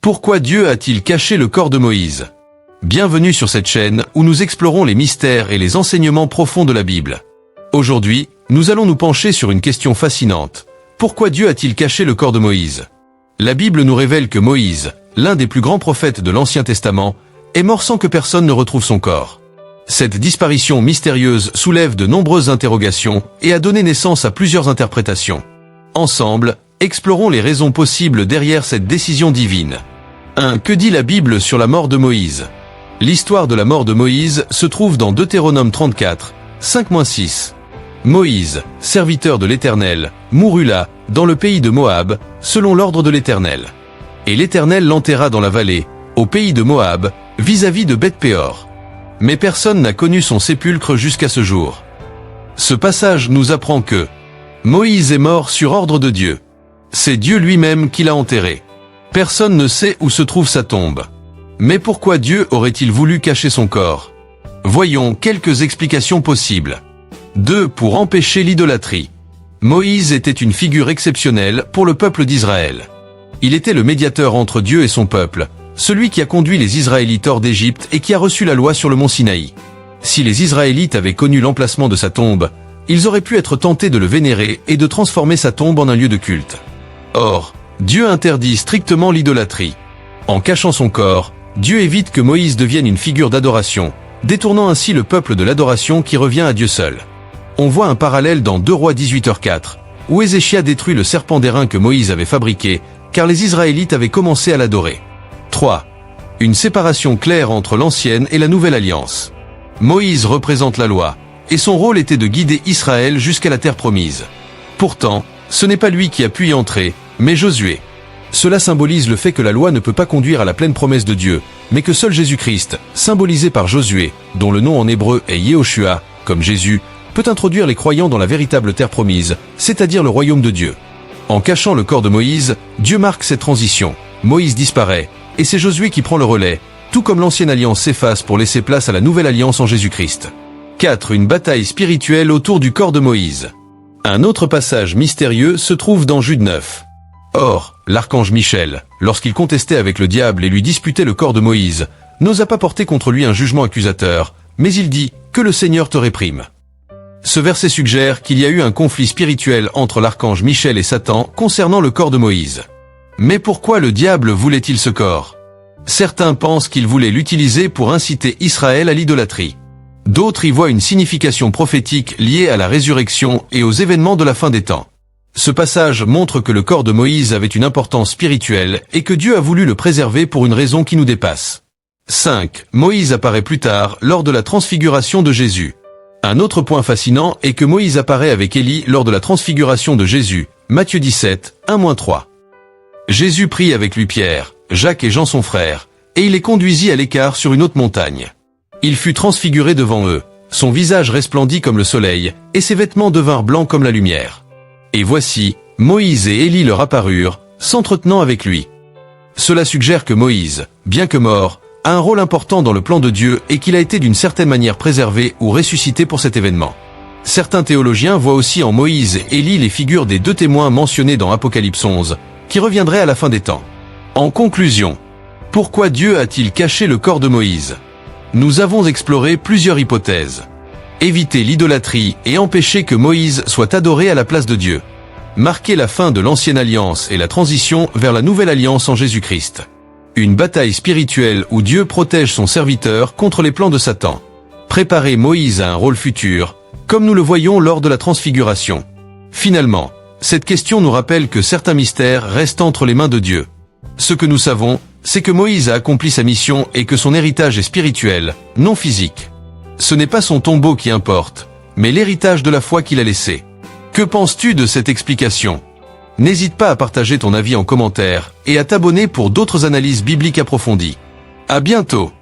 Pourquoi Dieu a-t-il caché le corps de Moïse? Bienvenue sur cette chaîne où nous explorons les mystères et les enseignements profonds de la Bible. Aujourd'hui, nous allons nous pencher sur une question fascinante. Pourquoi Dieu a-t-il caché le corps de Moïse? La Bible nous révèle que Moïse, l'un des plus grands prophètes de l'Ancien Testament, est mort sans que personne ne retrouve son corps. Cette disparition mystérieuse soulève de nombreuses interrogations et a donné naissance à plusieurs interprétations. Ensemble, explorons les raisons possibles derrière cette décision divine. 1. Que dit la Bible sur la mort de Moïse? L'histoire de la mort de Moïse se trouve dans Deutéronome 34, 5-6. Moïse, serviteur de l'Éternel, mourut là, dans le pays de Moab, selon l'ordre de l'Éternel. Et l'Éternel l'enterra dans la vallée, au pays de Moab, vis-à-vis de Beth-péor. Mais personne n'a connu son sépulcre jusqu'à ce jour. Ce passage nous apprend que Moïse est mort sur ordre de Dieu. C'est Dieu lui-même qui l'a enterré. Personne ne sait où se trouve sa tombe. Mais pourquoi Dieu aurait-il voulu cacher son corps? Voyons quelques explications possibles. 2. Pour empêcher l'idolâtrie. Moïse était une figure exceptionnelle pour le peuple d'Israël. Il était le médiateur entre Dieu et son peuple, celui qui a conduit les Israélites hors d'Égypte et qui a reçu la loi sur le mont Sinaï. Si les Israélites avaient connu l'emplacement de sa tombe, ils auraient pu être tentés de le vénérer et de transformer sa tombe en un lieu de culte. Or, Dieu interdit strictement l'idolâtrie. En cachant son corps, Dieu évite que Moïse devienne une figure d'adoration, détournant ainsi le peuple de l'adoration qui revient à Dieu seul. On voit un parallèle dans 2 Rois 18h4, où Ézéchia détruit le serpent d'airain que Moïse avait fabriqué, car les Israélites avaient commencé à l'adorer. 3. Une séparation claire entre l'ancienne et la nouvelle alliance. Moïse représente la loi, et son rôle était de guider Israël jusqu'à la terre promise. Pourtant, ce n'est pas lui qui a pu y entrer, mais Josué. Cela symbolise le fait que la loi ne peut pas conduire à la pleine promesse de Dieu, mais que seul Jésus-Christ, symbolisé par Josué, dont le nom en hébreu est Yehoshua, comme Jésus, peut introduire les croyants dans la véritable terre promise, c'est-à-dire le royaume de Dieu. En cachant le corps de Moïse, Dieu marque cette transition. Moïse disparaît, et c'est Josué qui prend le relais, tout comme l'ancienne alliance s'efface pour laisser place à la nouvelle alliance en Jésus-Christ. 4. Une bataille spirituelle autour du corps de Moïse. Un autre passage mystérieux se trouve dans Jude 9. Or, l'archange Michel, lorsqu'il contestait avec le diable et lui disputait le corps de Moïse, n'osa pas porter contre lui un jugement accusateur, mais il dit « Que le Seigneur te réprime ». Ce verset suggère qu'il y a eu un conflit spirituel entre l'archange Michel et Satan concernant le corps de Moïse. Mais pourquoi le diable voulait-il ce corps? Certains pensent qu'il voulait l'utiliser pour inciter Israël à l'idolâtrie. D'autres y voient une signification prophétique liée à la résurrection et aux événements de la fin des temps. Ce passage montre que le corps de Moïse avait une importance spirituelle et que Dieu a voulu le préserver pour une raison qui nous dépasse. 5. Moïse apparaît plus tard lors de la transfiguration de Jésus. Un autre point fascinant est que Moïse apparaît avec Élie lors de la transfiguration de Jésus, Matthieu 17, 1-3. Jésus prit avec lui Pierre, Jacques et Jean son frère, et il les conduisit à l'écart sur une haute montagne. Il fut transfiguré devant eux, son visage resplendit comme le soleil, et ses vêtements devinrent blancs comme la lumière. Et voici, Moïse et Élie leur apparurent, s'entretenant avec lui. Cela suggère que Moïse, bien que mort, a un rôle important dans le plan de Dieu et qu'il a été d'une certaine manière préservé ou ressuscité pour cet événement. Certains théologiens voient aussi en Moïse et Élie les figures des 2 témoins mentionnés dans Apocalypse 11, qui reviendraient à la fin des temps. En conclusion, pourquoi Dieu a-t-il caché le corps de Moïse? Nous avons exploré plusieurs hypothèses. Éviter l'idolâtrie et empêcher que Moïse soit adoré à la place de Dieu. Marquer la fin de l'ancienne alliance et la transition vers la nouvelle alliance en Jésus-Christ. Une bataille spirituelle où Dieu protège son serviteur contre les plans de Satan. Préparer Moïse à un rôle futur, comme nous le voyons lors de la transfiguration. Finalement, cette question nous rappelle que certains mystères restent entre les mains de Dieu. Ce que nous savons, c'est que Moïse a accompli sa mission et que son héritage est spirituel, non physique. Ce n'est pas son tombeau qui importe, mais l'héritage de la foi qu'il a laissé. Que penses-tu de cette explication? N'hésite pas à partager ton avis en commentaire et à t'abonner pour d'autres analyses bibliques approfondies. À bientôt!